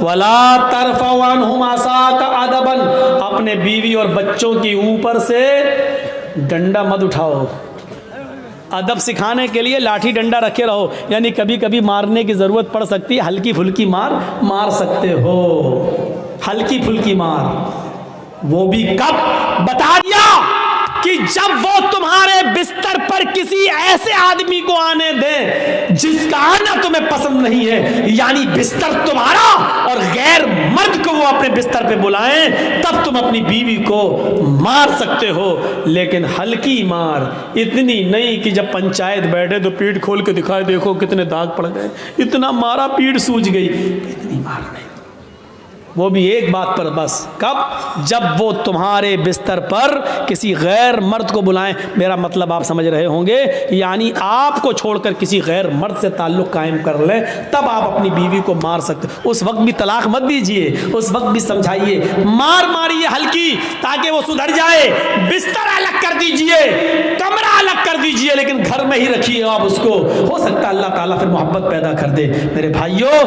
ولا ترفع عنہم عصاک ادبا، اپنے بیوی اور بچوں کی اوپر سے ڈنڈا مت اٹھاؤ. ادب سکھانے کے لیے لاٹھی ڈنڈا رکھے رہو، یعنی کبھی کبھی مارنے کی ضرورت پڑ سکتی ہے، ہلکی پھلکی مار سکتے ہو، ہلکی پھلکی مار. وہ بھی کب بتا دیا کہ جب وہ تمہارے بستر پر کسی ایسے آدمی کو آنے دیں جس کا آنا تمہیں پسند نہیں ہے، یعنی بستر تمہارا اور غیر مرد کو وہ اپنے بستر پہ بلائیں، تب تم اپنی بیوی کو مار سکتے ہو. لیکن ہلکی مار، اتنی نہیں کہ جب پنچایت بیٹھے تو پیٹھ کھول کے دکھائے دیکھو کتنے داغ پڑ گئے، اتنا مارا پیٹھ سوج گئی، اتنی مار نہیں. وہ بھی ایک بات پر بس، کب؟ جب وہ تمہارے بستر پر کسی غیر مرد کو بلائیں. میرا مطلب آپ سمجھ رہے ہوں گے، یعنی آپ کو چھوڑ کر کسی غیر مرد سے تعلق قائم کر لیں تب آپ اپنی بیوی کو مار سکتے. اس وقت بھی طلاق مت دیجئے، اس وقت بھی سمجھائیے، ماریے ہلکی تاکہ وہ سدھر جائے. بستر الگ کر دیجئے، کمرہ الگ کر دیجئے، لیکن گھر میں ہی رکھیے آپ اس کو. ہو سکتا ہے اللہ تعالیٰ پھر محبت پیدا کر دے. میرے بھائیوں،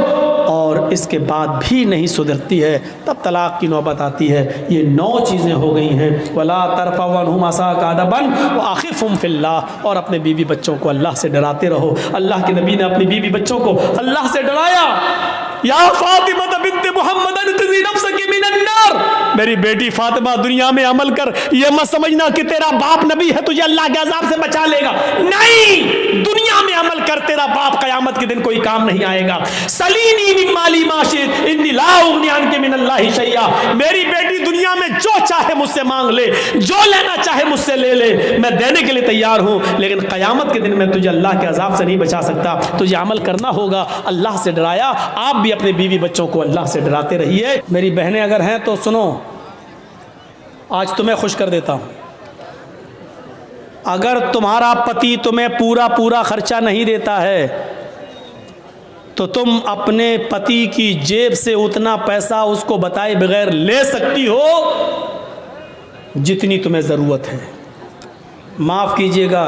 اور اس کے بعد بھی نہیں سدھرتی ہے تب طلاق کی نوبت آتی ہے. یہ 9 چیزیں ہو گئی ہیں. ولا ترفع عنہم عصاک ادبا واخفهم فی اللہ، اور اپنے بیوی بچوں کو اللہ سے ڈراتے رہو. اللہ کے نبی نے اپنی بیوی بچوں کو اللہ سے ڈرایا. یا فاطمہ بنت محمد انقذی نفسک من النار، میری بیٹی فاطمہ دنیا میں عمل کر، یہ مت سمجھنا کہ تیرا باپ نبی ہے تجھے اللہ کے عذاب سے بچا لے گا. نہیں، دنیا میں عمل کر، تیرا باپ قیامت کے دن کوئی کام نہیں آئے گا. سلینی من مالی ما شئت انی لا اغنی عنک من اللہ شیئا، میری بیٹی دنیا میں جو چاہے مجھ سے مانگ لے، جو لینا چاہے مجھ سے لے لے، میں دینے کے لیے تیار ہوں، لیکن قیامت کے دن میں تجھے اللہ کے عذاب سے نہیں بچا سکتا. تجھے عمل کرنا ہوگا. اللہ سے ڈرایا. آپ بھی اپنے بیوی بچوں کو اللہ سے ڈراتے رہیے. میری بہنیں اگر ہیں تو سنو، آج تمہیں خوش کر دیتا ہوں. اگر تمہارا پتی تمہیں پورا خرچہ نہیں دیتا ہے تو تم اپنے پتی کی جیب سے اتنا پیسہ اس کو بتائے بغیر لے سکتی ہو جتنی تمہیں ضرورت ہے. معاف کیجئے گا،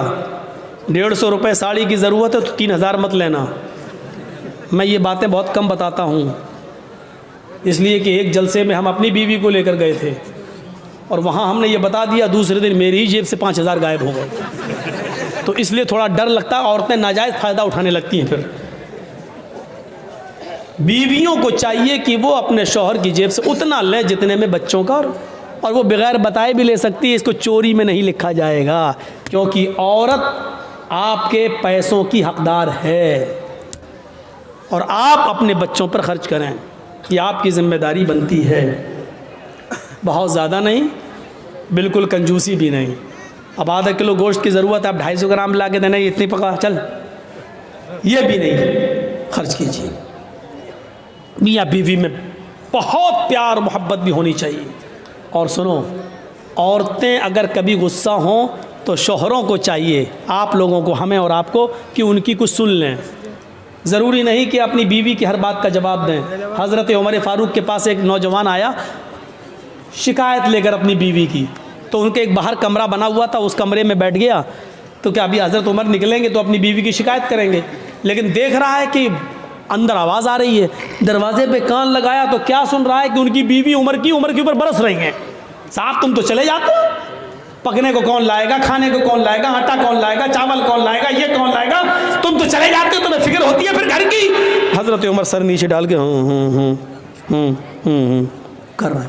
150 روپے ساڑی کی ضرورت ہے تو 3000 مت لینا. میں یہ باتیں بہت کم بتاتا ہوں، اس لیے کہ ایک جلسے میں ہم اپنی بیوی کو لے کر گئے تھے اور وہاں ہم نے یہ بتا دیا، دوسرے دن میری ہی جیب سے 5000 غائب ہو گئے. تو اس لیے تھوڑا ڈر لگتا ہے، عورتیں ناجائز فائدہ اٹھانے لگتی ہیں. پھر بیویوں کو چاہیے کہ وہ اپنے شوہر کی جیب سے اتنا لیں جتنے میں بچوں کا، اور وہ بغیر بتائے بھی لے سکتی ہے. اس کو چوری میں نہیں لکھا جائے گا، کیونکہ عورت آپ کے پیسوں کی حقدار ہے اور آپ اپنے بچوں پر خرچ کریں، یہ آپ کی ذمہ داری بنتی ہے. بہت زیادہ نہیں، بالکل کنجوسی بھی نہیں. اب آدھا کلو گوشت کی ضرورت ہے، آپ 250 گرام لا کے دینا، اتنی پکا چل، یہ بھی نہیں خرچ کیجیے. میاں بیوی میں بہت پیار محبت بھی ہونی چاہیے. اور سنو، عورتیں اگر کبھی غصہ ہوں تو شوہروں کو چاہیے، آپ لوگوں کو، ہمیں اور آپ کو، کہ ان کی کچھ سن لیں. ضروری نہیں کہ اپنی بیوی کی ہر بات کا جواب دیں. حضرت عمر فاروق کے پاس ایک نوجوان آیا شکایت لے کر اپنی بیوی کی، تو ان کے ایک باہر کمرہ بنا ہوا تھا، اس کمرے میں بیٹھ گیا. تو کیا ابھی حضرت عمر نکلیں گے تو اپنی بیوی کی شکایت کریں گے، لیکن دیکھ رہا ہے کہ اندر آواز آ رہی ہے. دروازے پہ کان لگایا تو کیا سن رہا ہے کہ ان کی بیوی عمر کے اوپر برس رہی ہیں. صاحب تم تو چلے جاتے، پکنے کو کون لائے گا، کھانے کو کون لائے گا، آٹا کون لائے گا، چاول کون لائے گا، یہ کون لائے گا، تم تو چلے جاتے ہو، تمہیں فکر ہوتی ہے پھر گھر کی. حضرت عمر سر نیچے ڈال کے کر رہا ہے.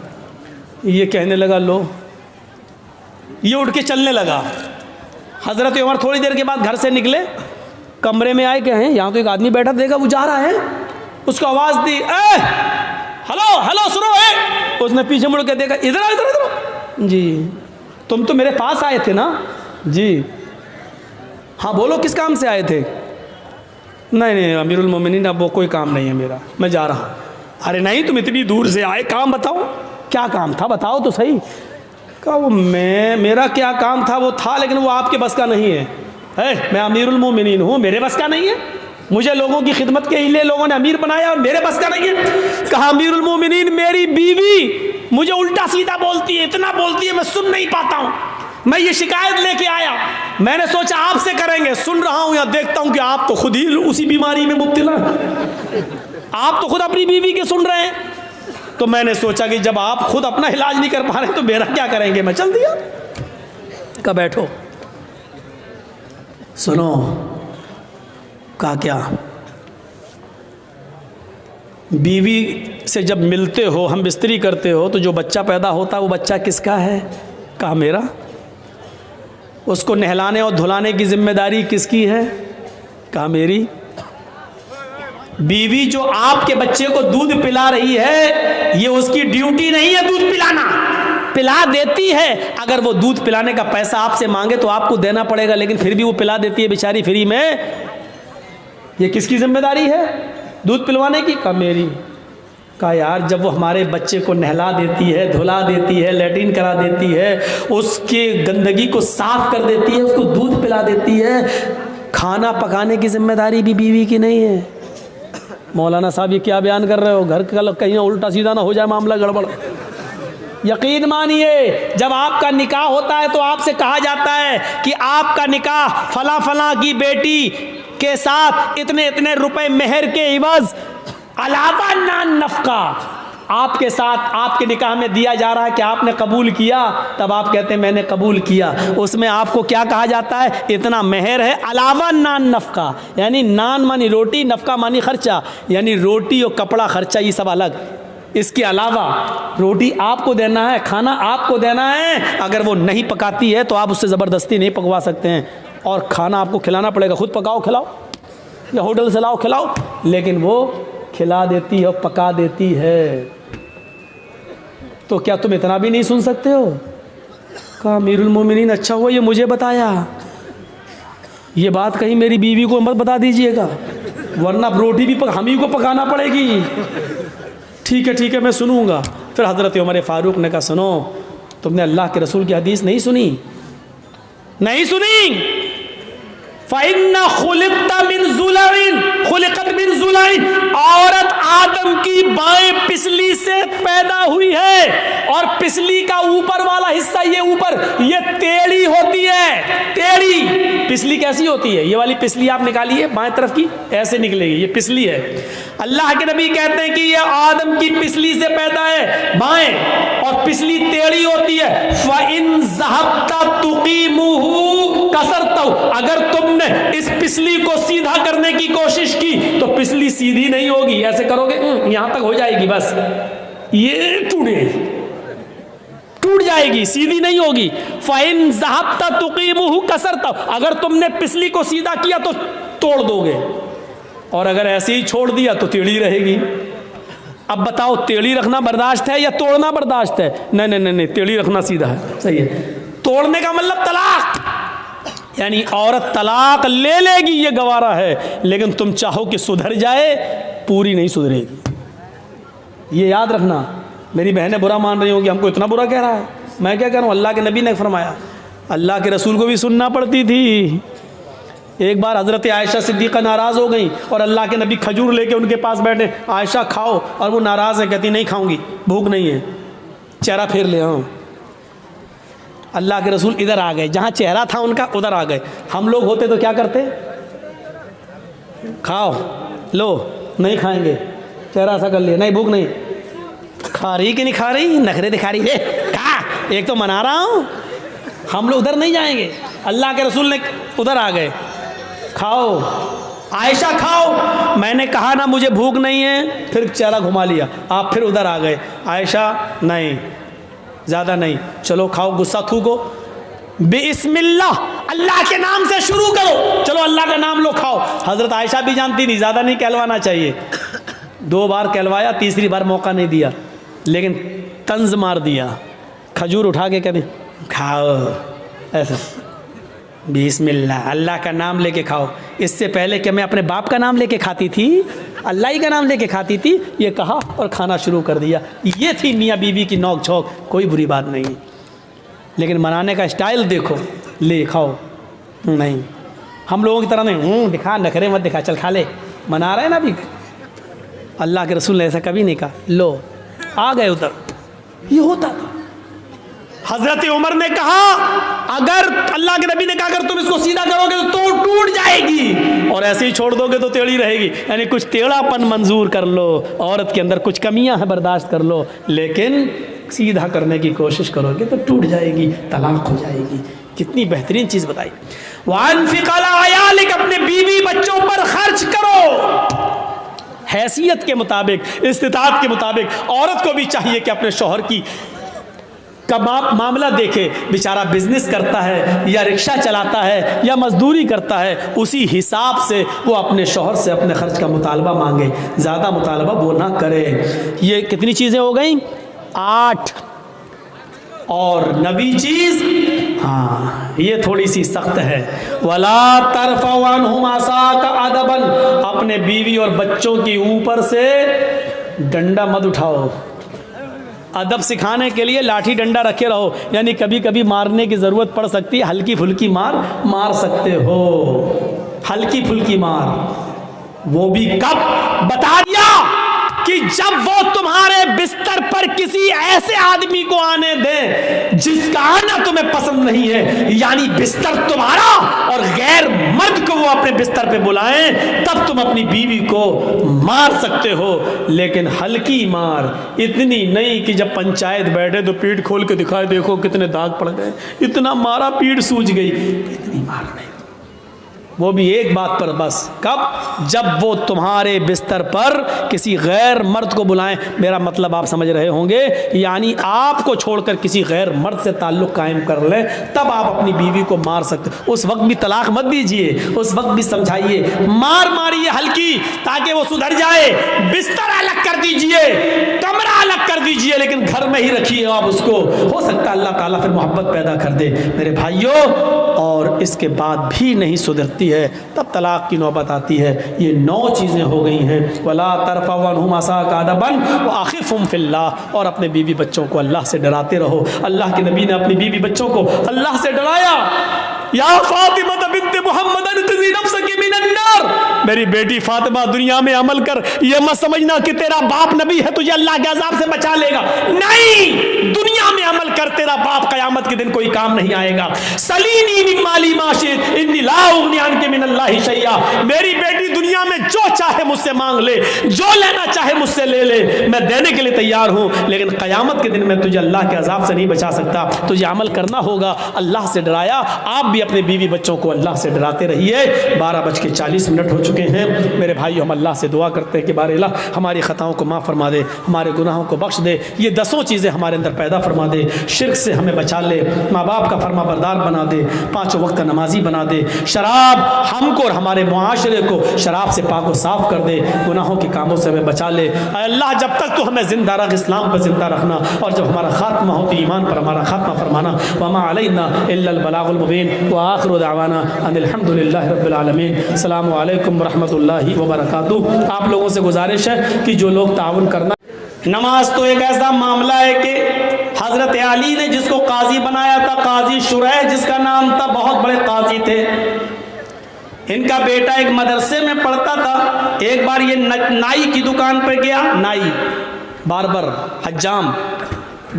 یہ کہنے لگا لو، یہ اٹھ کے چلنے لگا. حضرت عمر تھوڑی دیر کے بعد گھر سے نکلے، کمرے میں آئے کہ ہیں یہاں تو ایک آدمی بیٹھا، دیکھا وہ جا رہا ہے، اس کو آواز دی، اے ہلو سنو. اس نے پیچھے مڑ کے دیکھا، ادھر جی تم تو میرے پاس آئے تھے نا. جی ہاں بولو کس کام سے آئے تھے. نہیں امیر المومنین اب وہ کوئی کام نہیں ہے میرا، میں جا رہا ہوں. ارے نہیں تم اتنی دور سے آئے، کام بتاؤ. کیا کام تھا بتاؤ تو صحیح. کہا وہ میرا کیا کام تھا وہ تھا، لیکن وہ آپ کے بس کا نہیں ہے. میں امیر المومنین ہوں، میرے بس کا نہیں ہے. مجھے لوگوں کی خدمت کے لیے لوگوں نے امیر بنایا اور میرے بس کا نہیں ہے. کہا امیر المومنین میری بیوی مجھے الٹا سیدھا بولتی ہے، اتنا بولتی ہے میں سن نہیں پاتا ہوں. میں یہ شکایت لے کے آیا، میں نے سوچا آپ سے کریں گے. سن رہا ہوں یا دیکھتا ہوں کہ آپ تو خود ہی اسی بیماری میں مبتلا. آپ تو خود اپنی بیوی کے سن رہے ہیں. تو میں نے سوچا کہ جب آپ خود اپنا علاج نہیں کر پا رہے تو میرا کیا کریں گے. میں چل دیا. کہا بیٹھو. سنو. کہا کیا؟ بیوی سے جب ملتے ہو، ہم بستری کرتے ہو، تو جو بچہ پیدا ہوتا ہے وہ بچہ کس کا ہے؟ کہا میرا. اس کو نہلانے اور دھلانے کی ذمہ داری کس کی ہے؟ کہا میری. بیوی جو آپ کے بچے کو دودھ پلا رہی ہے، یہ اس کی ڈیوٹی نہیں ہے دودھ پلانا. پلا دیتی ہے. اگر وہ دودھ پلانے کا پیسہ آپ سے مانگے تو آپ کو دینا پڑے گا، لیکن پھر بھی وہ پلا دیتی ہے بیچاری فری میں. یہ کس کی ذمہ داری ہے دودھ پلوانے کی؟ کہا میری. کہا یار جب وہ ہمارے بچے کو نہلا دیتی ہے، دھلا دیتی ہے، لیٹرین کرا دیتی ہے، اس کے گندگی کو صاف کر دیتی ہے، اس کو دودھ پلا دیتی ہے، کھانا پکانے کی ذمہ داری بھی بیوی کی نہیں ہے؟ مولانا صاحب یہ کیا بیان کر رہے ہو؟ گھر کا کہیں الٹا سیدھا نہ ہو جائے معاملہ گڑبڑ. یقین مانیے جب آپ کا نکاح ہوتا ہے تو آپ سے کہا جاتا ہے کہ آپ کا نکاح فلاں فلاں کی بیٹی کے ساتھ اتنے اتنے روپے مہر کے عوض علاوہ نان نفقہ آپ کے ساتھ آپ کے نکاح میں دیا جا رہا ہے. کہ آپ نے قبول کیا؟ تب آپ کہتے ہیں میں نے قبول کیا. اس میں آپ کو کیا کہا جاتا ہے؟ اتنا مہر ہے علاوہ نان نفقہ. یعنی نان مانی روٹی، نفقہ مانی خرچہ، یعنی روٹی اور کپڑا خرچہ یہ سب الگ. اس کے علاوہ روٹی آپ کو دینا ہے، کھانا آپ کو دینا ہے. اگر وہ نہیں پکاتی ہے تو آپ اس سے زبردستی نہیں پکوا سکتے ہیں، اور کھانا آپ کو کھلانا پڑے گا. خود پکاؤ کھلاؤ یا ہوٹل سے لاؤ کھلاؤ، لیکن وہ کھلا دیتی ہے اور پکا دیتی ہے. تو کیا تم اتنا بھی نہیں سن سکتے ہو؟ کہا امیر المومنین اچھا ہوا یہ مجھے بتایا. یہ بات کہیں میری بیوی کو مت بتا دیجئے گا، ورنہ روٹی بھی ہم ہی کو پکانا پڑے گی. ٹھیک ہے میں سنوں گا. پھر حضرت عمر فاروق نے کہا سنو، تم نے اللہ کے رسول کی حدیث نہیں سنی؟ نہیں سنی. فَإِنَّ خُلِقْتَ مِنْ ضُلَعٍ خُلِقَتْ مِنْ ضُلَعٍ. عورت آدم کی بائیں پسلی سے پیدا ہوئی ہے، اور پسلی کا اوپر والا حصہ یہ اوپر یہ ٹیڑھی ہوتی ہے. ٹیڑھی پسلی کیسی ہوتی ہے؟ یہ والی پسلی آپ نکالیے بائیں طرف کی، ایسے نکلے گی، یہ پسلی ہے. اللہ کے نبی کہتے ہیں کہ یہ آدم کی پسلی سے پیدا ہے بائیں، اور پسلی ٹیڑھی ہوتی ہے. فَإِن ذَهَبْتَ تُقِيمُهُ كَسَرْتَهُ. اگر تم نے اس پسلی کو سیدھا کرنے کی کوشش کی تو پسلی سیدھی نہیں ہوگی. ایسے کرو گے یہاں تک ہو جائے گی، بس یہ ٹوٹ جائے گی، سیدھی نہیں ہوگی. فَإِن ذَهَبْتَ تُقِيمُهُ كَسَرْتَهُ. اگر تم نے پسلی کو سیدھا کیا تو توڑ دو گے، اور اگر ایسے ہی چھوڑ دیا تو ٹیڑھی رہے گی. اب بتاؤ ٹیڑھی رکھنا برداشت ہے یا توڑنا برداشت ہے؟ نہیں، ٹیڑھی رکھنا سیدھا ہے، صحیح ہے. توڑنے کا مطلب طلاق، یعنی عورت طلاق لے لے گی یہ گوارا ہے، لیکن تم چاہو کہ سدھر جائے پوری نہیں سدھرے گی. یہ یاد رکھنا. میری بہنیں برا مان رہی ہوں کہ ہم کو اتنا برا کہہ رہا ہے. میں کیا کہہ رہا ہوں؟ اللہ کے نبی نے فرمایا. اللہ کے رسول کو بھی سننا پڑتی تھی. ایک بار حضرت عائشہ صدیقہ ناراض ہو گئیں اور اللہ کے نبی کھجور لے کے ان کے پاس بیٹھے. عائشہ کھاؤ، اور وہ ناراض ہیں، کہتی نہیں کھاؤں گی، بھوک نہیں ہے. چہرہ پھیر لے. ہاں اللہ کے رسول ادھر آ گئے، جہاں چہرہ تھا ان کا ادھر آ گئے. ہم لوگ ہوتے تو کیا کرتے؟ کھاؤ، لو، نہیں کھائیں گے، چہرہ ایسا کر لیا، نہیں بھوک نہیں. کھا رہی کہ نہیں کھا رہی؟ نخرے دکھا رہی ہے. کہا ایک تو منا رہا ہوں. ہم لوگ ادھر نہیں جائیں گے. اللہ کے رسول نے ادھر آ گئے. کھاؤ عائشہ کھاؤ. میں نے کہا نا مجھے بھوک نہیں ہے، پھر چہرہ گھما لیا. آپ پھر ادھر آ گئے. عائشہ نہیں، زیادہ نہیں، چلو کھاؤ، غصہ تھوکو. بسم اللہ، اللہ کے نام سے شروع کرو، چلو اللہ کا نام لو، کھاؤ. حضرت عائشہ بھی جانتی تھی زیادہ نہیں کہلوانا چاہیے. 2 بار کہلوایا، تیسری بار موقع نہیں دیا، لیکن طنز مار دیا. کھجور اٹھا کے کہتے کھاؤ، ایسا بسم اللہ، اللہ کا نام لے کے کھاؤ. اس سے پہلے کہ میں اپنے باپ کا نام لے کے کھاتی تھی، اللہ ہی کا نام لے کے کھاتی تھی. یہ کہا اور کھانا شروع کر دیا. یہ تھی میاں بیوی کی نوک جھوک. کوئی بری بات نہیں، لیکن منانے کا اسٹائل دیکھو. لے کھاؤ، نہیں ہم لوگوں کی طرح نہیں، دکھا نخرے مت دکھا، چل کھا لے، منا رہے ہیں نا ابھی. اللہ کے رسول نے ایسا کبھی نہیں کہا. لو، آ گئے ادھر. یہ ہوتا تھا. حضرت عمر نے کہا اگر اللہ کے نبی نے کہا اگر تم اس کو سیدھا کرو گے تو ٹوٹ جائے گی اور ایسے ہی چھوڑ دو گے تو ٹیڑھی رہے گی، یعنی کچھ ٹیڑھا پن منظور کر لو، عورت کے اندر کچھ کمیاں ہیں برداشت کر لو، لیکن سیدھا کرنے کی کوشش کرو گے تو ٹوٹ جائے گی، طلاق ہو جائے گی۔ کتنی بہترین چیز بتائی۔ وَأَنفِقْ عَلَىٰ عَيَالِكَ، اپنے بیوی بچوں پر خرچ کرو، حیثیت کے مطابق، استطاعت کے مطابق۔ عورت کو بھی چاہیے کہ اپنے شوہر کی کا معاملہ دیکھے، بیچارہ بزنس کرتا ہے یا رکشہ چلاتا ہے یا مزدوری کرتا ہے، اسی حساب سے وہ اپنے شوہر سے اپنے خرچ کا مطالبہ مانگے، زیادہ مطالبہ وہ نہ کرے۔ یہ کتنی چیزیں ہو گئیں؟ 8۔ اور 9ویں چیز، ہاں یہ تھوڑی سی سخت ہے، وَلَا تَرْفَعْ عَنْهُمْ عَصَاكَ عَدَبًا، اپنے بیوی اور بچوں کی اوپر سے ڈنڈا مت اٹھاؤ۔ ادب سکھانے کے لیے لاٹھی ڈنڈا رکھے رہو، یعنی کبھی کبھی مارنے کی ضرورت پڑ سکتی ہے، ہلکی پھلکی مار سکتے ہو، ہلکی پھلکی مار۔ وہ بھی کب؟ بتا دیا کہ جب وہ تمہارے بستر پر کسی ایسے آدمی کو آنے دیں جس کا آنا تمہیں پسند نہیں ہے، یعنی بستر تمہارا اور غیر مرد کو وہ اپنے بستر پہ بلائیں، تب تم اپنی بیوی کو مار سکتے ہو، لیکن ہلکی مار، اتنی نہیں کہ جب پنچایت بیٹھے تو پیٹھ کھول کے دکھائے دیکھو کتنے داغ پڑ گئے، اتنا مارا پیٹھ سوج گئی، اتنی مار نہیں۔ وہ بھی ایک بات پر بس، کب؟ جب وہ تمہارے بستر پر کسی غیر مرد کو بلائیں، میرا مطلب آپ سمجھ رہے ہوں گے، یعنی آپ کو چھوڑ کر کسی غیر مرد سے تعلق قائم کر لیں، تب آپ اپنی بیوی کو مار سکتے۔ اس وقت بھی طلاق مت دیجئے، اس وقت بھی سمجھائیے، ماریے ہلکی تاکہ وہ سدھر جائے، بستر الگ کر دیجئے، کمرہ الگ کر دیجئے، لیکن گھر میں ہی رکھیے آپ اس کو، ہو سکتا ہے اللہ تعالیٰ پھر محبت پیدا کر دے۔ میرے بھائیوں، اور اس کے بعد بھی نہیں سدھرتی ہے تب طلاق کی نوبت آتی ہے۔ یہ 9 چیزیں ہو گئی ہیں۔ وَلَا تَرْفَعْ عَنْهُمْ عَصَاكَ عَدَبًا وَأَخِفْهُمْ فِي اللَّهِ، اور اپنے بیوی بچوں کو اللہ سے ڈراتے رہو۔ اللہ کے نبی نے اپنی بیوی بچوں کو اللہ سے ڈرایا، یا فاطمہ بنت محمد انقذی نفسک من النار، میری بیٹی فاطمہ دنیا میں عمل کر، یہ مت سمجھنا کہ تیرا باپ نبی ہے تجھے اللہ کے عذاب سے بچا لے گا، نہیں، دنیا میں عمل کر، تیرا باپ قیامت کے دن کوئی کام نہیں آئے گا۔ سلینی من مالی ما شئت انی لا اغنی عنک من اللہ شیئا، میری بیٹی دنیا میں جو چاہے مجھ سے مانگ لے، جو لینا چاہے مجھ سے لے لے، میں دینے کے لیے تیار ہوں، لیکن قیامت کے دن میں تجھے اللہ کے عذاب سے نہیں بچا سکتا، تجھے عمل کرنا ہوگا۔ اللہ سے ڈرایا، آپ بھی اپنے بیوی بچوں کو اللہ سے ڈراتے رہیے۔ 12:40 ہو چکے ہیں میرے بھائی، ہم اللہ سے دعا کرتے ہیں کہ بار الہ ہماری خطاؤں کو معاف فرما دے، ہمارے گناہوں کو بخش دے، یہ 10 چیزیں ہمارے اندر پیدا فرما دے، شرک سے ہمیں بچا لے، ماں باپ کا فرما بردار بنا دے، 5 وقت کا نمازی بنا دے، شراب ہم کو اور ہمارے معاشرے کو شراب سے پاک و صاف کر دے، گناہوں کے کاموں سے ہمیں بچا لے۔ اے اللہ، جب تک تو ہمیں زندہ رکھ، اسلام پر زندہ رکھنا، اور جب ہمارا خاتمہ ہو تو ایمان پر ہمارا خاتمہ فرمانا۔ وما علینا الا البلاغ المبین، وآخر دعوانا ان الحمد للہ رب العالمین۔ السلام علیکم ورحمۃ اللہ وبرکاتہ۔ آپ لوگوں سے گزارش ہے کہ جو لوگ تعاون کرنا، نماز تو ایک ایسا معاملہ ہے کہ حضرت علی نے جس کو قاضی بنایا تھا، قاضی شریح جس کا نام تھا، بہت بڑے قاضی تھے، ان کا بیٹا ایک مدرسے میں پڑھتا تھا۔ ایک بار یہ نائی کی دکان پہ گیا، نائی، باربر، حجام،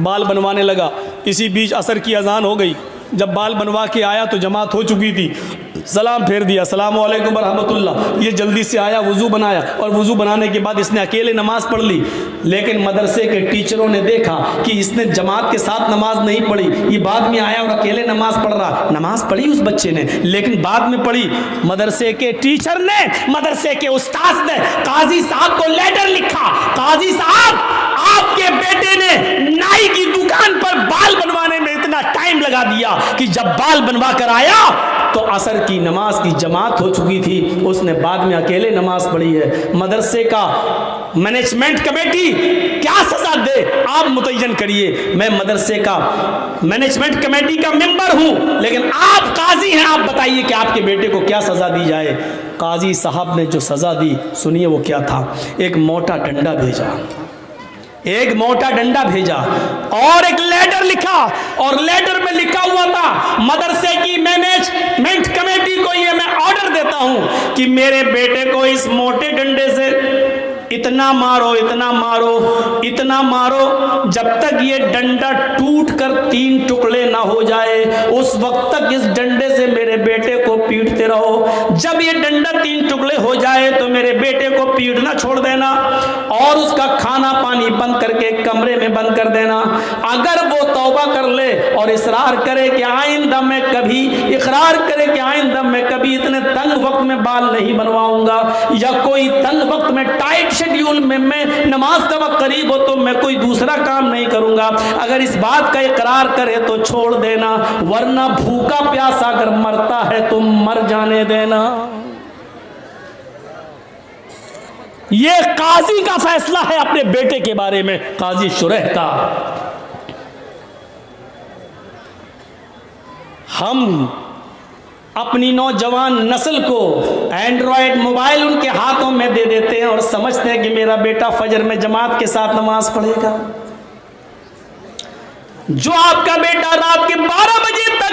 بال بنوانے لگا، اسی بیچ عصر کی اذان ہو گئی، جب بال بنوا کے آیا تو جماعت ہو چکی تھی، سلام پھیر دیا، السلام علیکم ورحمۃ اللہ، یہ جلدی سے آیا، وضو بنایا، اور وضو بنانے کے بعد اس نے اکیلے نماز پڑھ لی، لیکن مدرسے کے ٹیچروں نے دیکھا کہ اس نے جماعت کے ساتھ نماز نہیں پڑھی، یہ بعد میں آیا اور اکیلے نماز پڑھ رہا۔ نماز پڑھی اس بچے نے، لیکن بعد میں پڑھی، مدرسے کے ٹیچر نے، مدرسے کے استاذ نے قاضی صاحب کو لیٹر لکھا، قاضی صاحب آپ کے بیٹے نے نائی کی دکان پر بال بنوانے میں اتنا ٹائم لگا دیا کہ جب بال بنوا کر آیا تو عصر کی نماز کی جماعت ہو چکی تھی، اس نے بعد میں اکیلے نماز پڑھی ہے۔ مدرسے کا مینجمنٹ کمیٹی کیا سزا دے آپ متعین کریے، میں مدرسے کا مینجمنٹ کمیٹی کا ممبر ہوں، لیکن آپ قاضی ہیں، آپ بتائیے کہ آپ کے بیٹے کو کیا سزا دی جائے۔ قاضی صاحب نے جو سزا دی، سنیے وہ کیا تھا، ایک موٹا ڈنڈا بھیجا، ایک موٹا ڈنڈا بھیجا اور ایک لیٹر لکھا، اور لیٹر میں لکھا ہوا تھا، مدرسے کی مینجمنٹ کمیٹی کو یہ میں آرڈر دیتا ہوں کہ میرے بیٹے کو اس موٹے ڈنڈے سے اتنا مارو اتنا مارو اتنا مارو جب تک یہ ڈنڈا ٹوٹ کر 3 ٹکڑے نہ ہو جائے، اس وقت تک اس ڈنڈے سے میرے بیٹے کو پیٹتے رہو۔ جب یہ ڈنڈا 3 ٹکڑے ہو جائے تو میرے بیٹے کو پیٹنا چھوڑ دینا اور اس کا کھانا پانی بند کر کے کمرے میں بند کر دینا۔ اگر وہ توبہ کر لے اور اصرار کرے کہ آئندہ میں کبھی اتنے تنگ وقت میں بال نہیں بنواؤں گا، یا کوئی تنگ وقت میں ٹائٹ شیڈیول میں نماز کا وقت قریب ہو تو میں کوئی دوسرا کام نہیں کروں گا، اگر اس بات کا اقرار کرے تو چھوڑ دینا، ورنہ بھوکا پیاسا اگر مرتا ہے تو مر جانے دینا۔ یہ قاضی کا فیصلہ ہے اپنے بیٹے کے بارے میں، قاضی شریح کا۔ ہم اپنی نوجوان نسل کو اینڈرائڈ موبائل ان کے ہاتھوں میں دے دیتے ہیں اور سمجھتے ہیں کہ میرا بیٹا فجر میں جماعت کے ساتھ نماز پڑھے گا۔ جو آپ کا بیٹا رات کے 12 بجے تک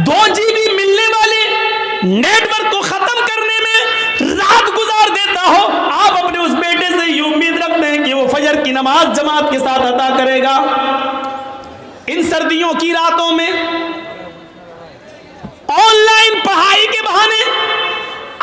2 GB ملنے والے نیٹ ورک کو ختم کرنے میں رات گزار دیتا ہو، آپ اپنے اس بیٹے سے یہ امید رکھتے ہیں کہ وہ فجر کی نماز جماعت کے ساتھ ادا کرے گا۔ ان سردیوں کی راتوں میں آن لائن پڑھائی کے بہانے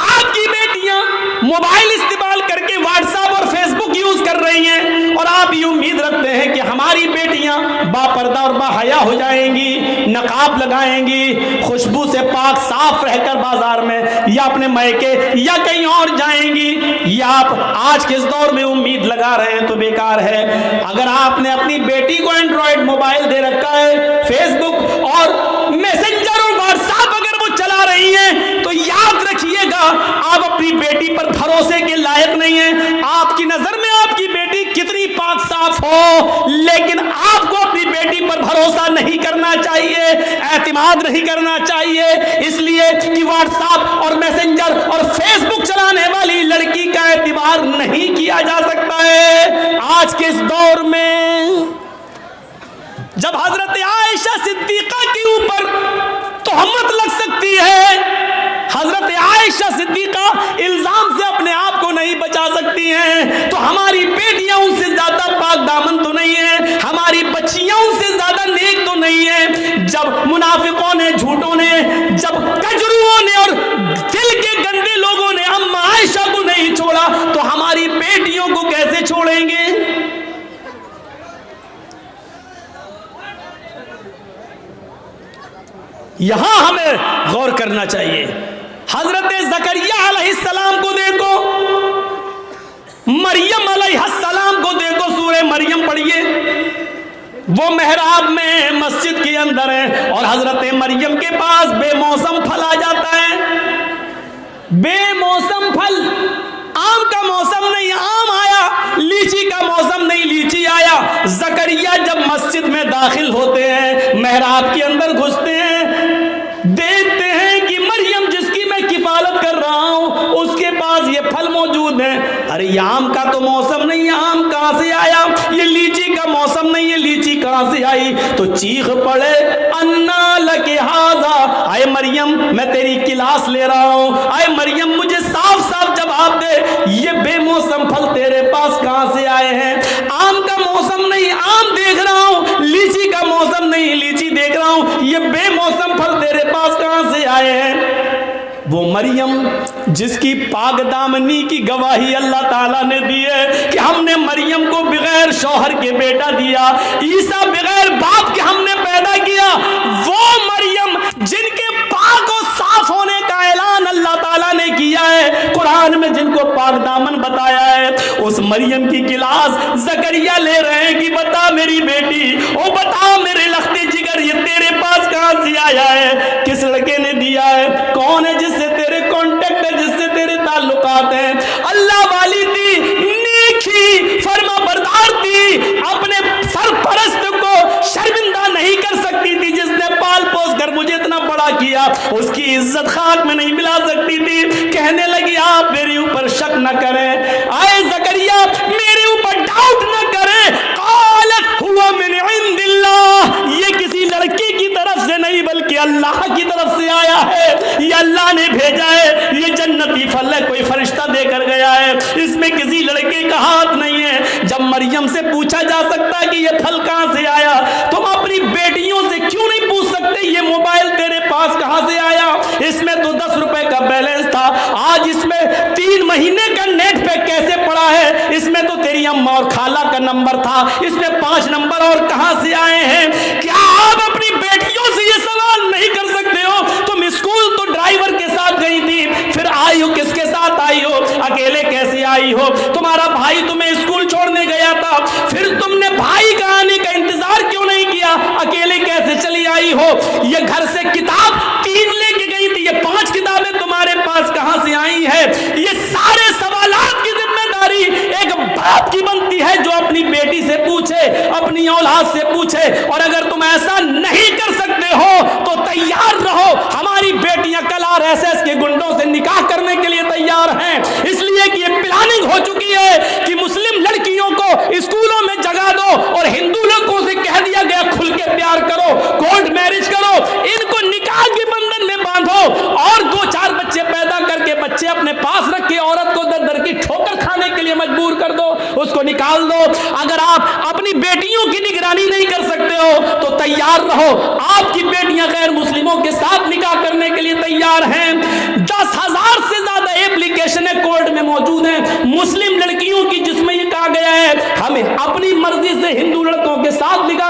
آپ کی بیٹیاں موبائل استعمال کر کے واٹس ایپ اور فیس بک یوز کر رہی ہیں، اور آپ یہ امید رکھتے ہیں کہ ہماری بیٹیاں با پردہ اور با حیا ہو جائیں گی، نقاب لگائیں گی، خوشبو سے پاک صاف رہ کر بازار میں یا اپنے میکے یا کہیں اور جائیں گی۔ یہ آپ آج کے اس دور میں امید لگا رہے ہیں تو بیکار ہے۔ اگر آپ نے اپنی بیٹی کو اینڈرائڈ موبائل دے رکھا ہے، فیس بک اور میسنجر اور واٹس ایپ اگر وہ چلا رہی ہیں تو یاد رکھیے گا آپ اپنی بیٹی پر بھروسے کے لائق نہیں ہیں۔ آپ کی نظر میں آپ کی بیٹی کتنی پاک صاف ہو، لیکن آپ کو اپنی بیٹی پر بھروسہ نہیں کرنا چاہیے، اعتماد نہیں کرنا چاہیے، اس لیے کہ واٹس ایپ اور میسنجر اور فیس بک چلانے والی لڑکی کا اعتبار نہیں کیا جا سکتا ہے۔ آج کے اس دور میں جب حضرت عائشہ صدیقہ کے اوپر تہمت لگ سکتی ہے، حضرت عائشہ صدیقہ الزام سے اپنے آپ کو نہیں بچا سکتی ہیں، تو ہماری بیٹیاں ان سے زیادہ پاک دامن تو نہیں ہیں، ہماری بچیاں ان سے زیادہ نیک تو نہیں ہیں۔ جب منافقوں نے، جھوٹوں نے، جب کجروؤں نے اور دل کے گندے لوگوں نے اما عائشہ کو نہیں چھوڑا تو ہماری بیٹیوں کو کیسے چھوڑیں گے؟ یہاں ہمیں غور کرنا چاہیے۔ حضرت زکریا علیہ السلام کو دیکھو، مریم علیہ السلام کو دیکھو، سورہ مریم پڑھیے، وہ محراب میں مسجد کے اندر ہے اور حضرت مریم کے پاس بے موسم پھل آ جاتا ہے۔ بے موسم پھل، آم کا موسم نہیں آم آیا، لیچی کا موسم نہیں لیچی آیا۔ زکریا جب مسجد میں داخل ہوتے ہیں، محراب کے اندر گھستے ہیں، دیکھتے ہیں کہ مریم جس کی میں کفالت کر رہا ہوں اس کے پاس یہ پھل موجود ہیں۔ ارے یہ آم کا تو موسم نہیں ہے، آم کہاں سے آیا؟ یہ لیچی کا موسم نہیں ہے، لیچی کہاں سے آئی؟ تو چیخ پڑے، انا لک ھذا، اے مریم میں تیری کلاس لے رہا ہوں، اے مریم مجھے صاف صاف جواب دے، یہ بے موسم پھل تیرے پاس کہاں سے آئے ہیں؟ آم کا موسم نہیں آم دیکھ رہا ہوں، لیچی کا موسم نہیں لیچی دیکھ رہا ہوں، یہ بے موسم پھل تیرے پاس کہاں سے آئے ہیں؟ وہ مریم جس کی پاک دامنی کی گواہی اللہ تعالیٰ نے دی ہے کہ ہم نے مریم کو بغیر شوہر کے بیٹا دیا، عیسیٰ بغیر باپ کے ہم نے پیدا کیا، وہ مریم جن کے پاک و صاف ہونے کا اعلان اللہ تعالیٰ نے کیا ہے، قرآن میں جن کو پاک دامن بتایا ہے، اس مریم کی کلاس زکریا لے رہے ہیں کہ بتا میری بیٹی، او بتا میرے لخت جگر، یہ تیرے پاس کہاں سے آیا ہے؟ کس لڑکے نے دیا ہے؟ کون ہے جس سے تیرے کانٹیکٹ ہے، جس سے تیرے تعلقات ہیں؟ اللہ والی تھی، نیکی، فرما بردار تھی، اپنے سرپرست کو شرمندہ نہیں کر سکتی تھی، جس نے پال پوس کر مجھے اتنا بڑا کیا، اس کی عزت خاک میں نہیں ملا سکتی تھی۔ کہنے لگی آپ میرے اوپر شک نہ کریں، آئے زکریا میرے اوپر ڈاؤٹ نہ کریں، قالت ہوا من عند اللہ، یہ کسی لڑکی کی طرف سے نہیں بلکہ اللہ کی طرف سے آیا ہے، یہ اللہ نے بھیجا ہے، یہ جنتی پھل ہے، کوئی فرشتہ دے کر گیا ہے، اس میں کسی لڑکے کا پوچھا جا سکتا کہ یہ پھل کہاں سے آیا؟ تم اپنی بیٹیوں سے کیوں نہیں پوچھ سکتے یہ موبائل تیرے پاس کہاں سے آیا؟ اس میں تو 10 روپے کا بیلنس تھا، آج اس میں 3 مہینے کا نیٹ پیک کیسے پڑا ہے؟ اس میں تو تیری اماں اور خالہ کا نمبر تھا، اس میں 5 نمبر اور کہاں سے آئے ہیں؟ کیا آپ اپنی بیٹیوں سے یہ سوال نہیں کر سکتے ہو؟ تم اسکول تو ڈرائیور کے ساتھ گئی تھی، پھر آئی ہو کس کے ساتھ آئی ہو؟ اکیلے کیسے آئی ہو؟ تمہارا بھائی تمہیں اسکول چھوڑنے گیا تھا، پھر تم نے بھائی کا آنے کا انتظار کیوں نہیں کیا؟ اکیلے کیسے چلی آئی ہو؟ یہ گھر سے کتاب 3 لے کے گئی تھی، یہ 5 کتابیں تمہارے پاس کہاں سے آئی ہیں؟ یہ سارے سوالات کی ذمہ داری ایک باپ کی بنتی ہے جو اپنی بیٹی سے پوچھے، اپنی اولاد سے پوچھے۔ اور اگر تم ایسا نہیں کر سکتے ہو تو تیار رہو، ہماری بیٹیاں کل RSS کے گنڈوں سے نکاح کرنے کے لیے تیار ہیں، اس لیے کہ یہ پلاننگ ہو چکی ہے کہ مسلم لڑکیوں کو اسکولوں میں جگہ دو اور ہندو لڑکوں سے کہہ دیا گیا کھل کے پیار کرو، کورٹ میرج کرو، ان کو نکاح کے بندھن میں باندھو اور 2-4 بچے پیدا کر کے بچے اپنے پاس رکھ کے عورت کو در در کی ٹھوکر کھانے کے لیے مجبور کر دو، اس کو نکال دو۔ اگر آپ اپنی بیٹیوں کی نگرانی نہیں کر سکتے ہو تو تیار رہو، آپ کی بیٹیاں غیر مسلموں کے ساتھ نکاح کرنے کے لیے تیار ہیں۔ 10,000 سے زیادہ ایپلیکیشنیں کورٹ میں موجود ہیں مسلم لڑکیوں کی، جس میں یہ کہا گیا ہے ہمیں اپنی مرضی سے ہندو لڑکوں کے ساتھ نکاح